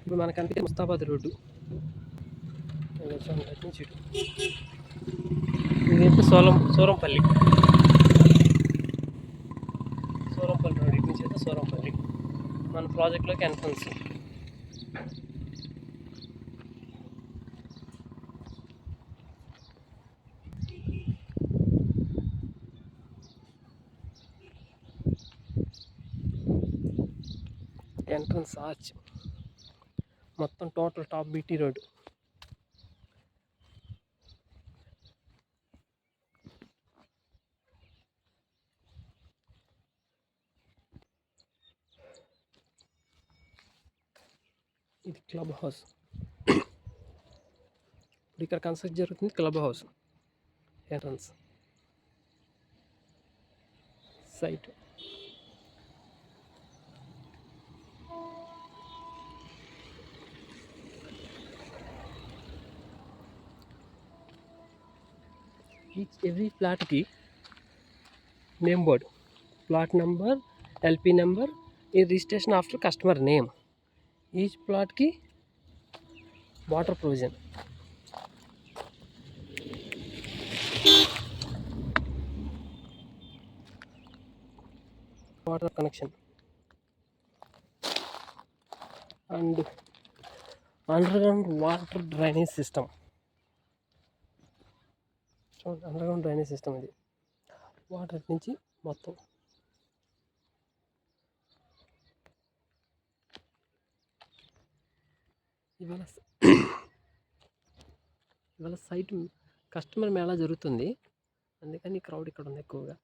ఇప్పుడు మనకంటే ముస్తాబాద్ రోడ్డు ఇదైతే సూరంపల్లి రోడ్, ఇటు నుంచి అయితే సూరంపల్లి మన ప్రాజెక్ట్లోకి ఎంట్రన్స్. ఎంట్రన్స్ ఆర్చ్ మొత్తం టోటల్ టాప్ బీటీ రోడ్. ఇది క్లబ్ హౌస్. ఇప్పుడు ఇక్కడ కన్స్ట్రక్ట్ జరుగుతుంది club house entrance site. Every ప్లాట్కి name board, plot number, LP number, ఈ registration after customer name. Each ప్లాట్కి water provision, water connection and underground water drainage system. చూడండి, underground drainage system ఇది. Water నుంచి మొత్తం ఇవాళ సైట్ కస్టమర్ మేళా జరుగుతుంది, అందుకని క్రౌడ్ ఇక్కడ ఉంది ఎక్కువగా.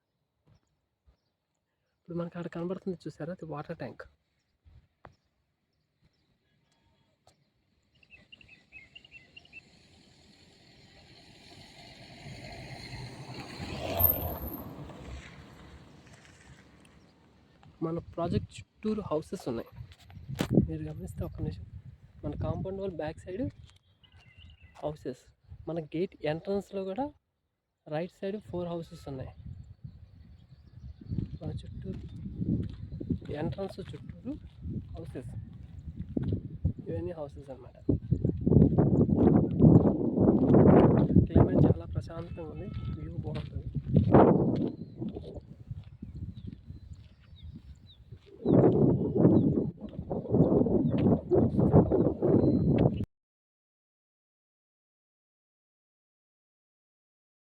ఇప్పుడు మనకు అక్కడ కనబడుతుంది చూసారా, అది వాటర్ ట్యాంక్. మన ప్రాజెక్ట్ చుట్టూరు హౌసెస్ ఉన్నాయి, మీరు గమనిస్తే ఒక్క నిమిషం. మన compound wall back side houses, మన గేట్ ఎంట్రన్స్లో కూడా రైట్ సైడ్ 4 హౌసెస్ ఉన్నాయి. మన చుట్టూరు ఎంట్రన్స్ చుట్టూరు హౌసెస్, ఇవన్నీ హౌసెస్ అన్నమాట. క్లైమేట్ చాలా ప్రశాంతంగా ఉంది, వ్యూ బాగుంటుంది.